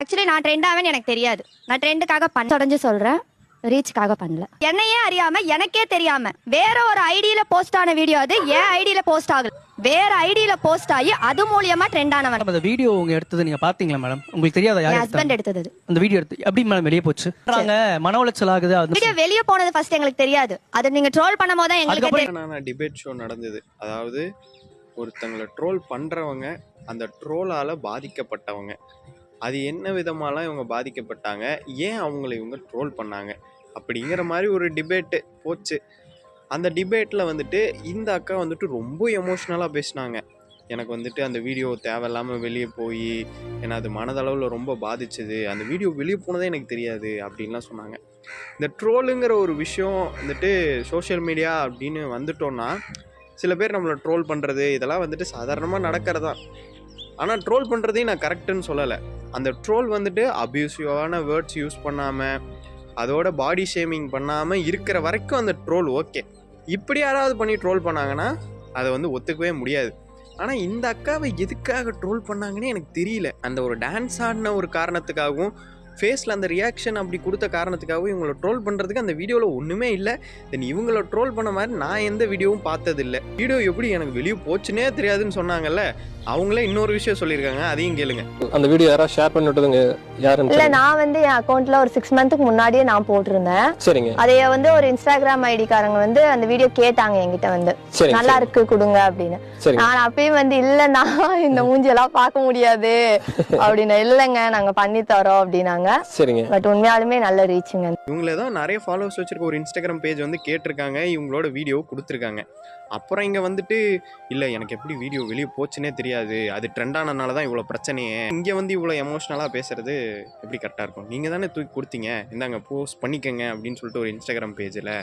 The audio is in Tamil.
ஆக்சுவலி நான் ட்ரெண்ட் ஆவேன்னு எனக்கு தெரியாது. நான் ட்ரெண்டுக்காக தொடர்ந்து சொல்றேன், ரீச்க்காக பண்ணல. என்னையே அறியாம எனக்கே தெரியாம வேற ஒரு ஐடியில போஸ்ட் ஆன வீடியோ அது என் ஐடியில போஸ்ட் ஆகல. வேற ஐடியில போஸ்ட் ஆகி அது மூலியமா ட்ரெண்ட் ஆனவன். அந்த வீடியோ உங்க எடுத்தது நீங்க பாத்தீங்களா மேடம்? உங்களுக்கு தெரியாத யார் ஹஸ்பண்ட் எடுத்தது. அந்த வீடியோ எடுத்து எப்படி மேடம் வெளிய போச்சு? மன உளைச்சல் ஆகுது. அந்த வீடியோ வெளிய போனது ஃபர்ஸ்ட் எங்களுக்கு தெரியாது. அது நீங்க ட்ரோல் பண்ணும்போது தான் எங்களுக்கு தெரியும். டிபேட் ஷோ நடந்தது. அதாவது ஒருத்தங்களை ட்ரோல் பண்றவங்க அந்த ட்ரோலால பாதிக்கப்பட்டவங்க. அது என்ன விதமாலாம் இவங்க பாதிக்கப்பட்டாங்க, ஏன் அவங்கள இவங்க ட்ரோல் பண்ணாங்க அப்படிங்கிற மாதிரி ஒரு டிபேட்டு போச்சு. அந்த டிபேட்டில் வந்துட்டு இந்த அக்கா வந்துட்டு ரொம்ப எமோஷ்னலாக பேசினாங்க. எனக்கு வந்துட்டு அந்த வீடியோ தேவையில்லாமல் வெளியே போய் ஏன்னா அது மனதளவில் ரொம்ப பாதிச்சுது, அந்த வீடியோ வெளியே போனதே எனக்கு தெரியாது அப்படின்லாம் சொன்னாங்க. இந்த ட்ரோலுங்கிற ஒரு விஷயம் வந்துட்டு சோஷியல் மீடியா அப்படின்னு வந்துட்டோன்னா சில பேர் நம்மளை ட்ரோல் பண்ணுறது இதெல்லாம் வந்துட்டு சாதாரணமாக நடக்கிறதா. ஆனால் ட்ரோல் பண்ணுறதையும் நான் கரெக்டுன்னு சொல்லலை. அந்த ட்ரோல் வந்துட்டு அப்யூசிவான வேர்ட்ஸ் யூஸ் பண்ணாமல் அதோட பாடி ஷேமிங் பண்ணாமல் இருக்கிற வரைக்கும் அந்த ட்ரோல் ஓகே. இப்படி யாராவது பண்ணி ட்ரோல் பண்ணாங்கன்னா அதை வந்து ஒத்துக்கவே முடியாது. ஆனால் இந்த அக்காவை எதுக்காக ட்ரோல் பண்ணாங்கன்னு எனக்கு தெரியல. அந்த ஒரு டான்ஸ் ஆடின ஒரு காரணத்துக்காகவும் ஃபேஸில் அந்த ரியாக்ஷன் அப்படி கொடுத்த காரணத்துக்காகவும் இவங்கள ட்ரோல் பண்ணுறதுக்கு அந்த வீடியோவில் ஒன்றுமே இல்லை. தென் இவங்கள ட்ரோல் பண்ண மாதிரி நான் எந்த வீடியோவும் பார்த்ததில்லை. வீடியோ எப்படி எனக்கு வெளியே போச்சுன்னே தெரியாதுன்னு சொன்னாங்கல்ல, அவங்களே இன்னொரு விஷயம் சொல்லியிருக்காங்க, அதையும் கேளுங்க. அந்த வீடியோ யாராவது ஷேர் பண்ணி விட்டதுங்க யாருன்னு? இல்ல, நான் வந்து என் அக்கௌண்ட்ல ஒரு 6 மந்த்துக்கு முன்னாடியே நான் போட்டிருந்தேன். சரிங்க. அதைய வந்து ஒரு இன்ஸ்டாகிராம் ஐடிக்காரங்க வந்து அந்த வீடியோ கேட்டாங்க என்கிட்ட வந்து, நல்லா இருக்கு கொடுங்க அப்படின்னு. நான் அப்பயும் வந்து இல்லன்னா இந்த மூஞ்சி எல்லாம் பார்க்க முடியாது அப்படின்னு, இல்லைங்க நாங்க பண்ணி தரோம் அப்படின்னாங்க. சரிங்க. பட் உண்மையாலுமே நல்ல ரீச்சுங்க. இவங்கள தான் நிறைய ஃபாலோவர்ஸ் வச்சிருக்க ஒரு இன்ஸ்டாகிராம் பேஜ் வந்து கேட்டிருக்காங்க, இவங்களோட வீடியோ கொடுத்துருக்காங்க. அப்புறம் இங்கே வந்துட்டு இல்லை எனக்கு எப்படி வீடியோ வெளியே போச்சுன்னே தெரியாது, அது ட்ரெண்ட் ஆனதுனால தான் இவ்வளோ பிரச்சனையே. இங்கே வந்து இவ்வளோ எமோஷ்னலாக பேசுறது எப்படி கரெக்டாக இருக்கும்? நீங்கள் தானே தூக்கி கொடுத்தீங்க, இந்தாங்க போஸ்ட் பண்ணிக்கங்க அப்படின்னு சொல்லிட்டு ஒரு இன்ஸ்டாகிராம் பேஜில்.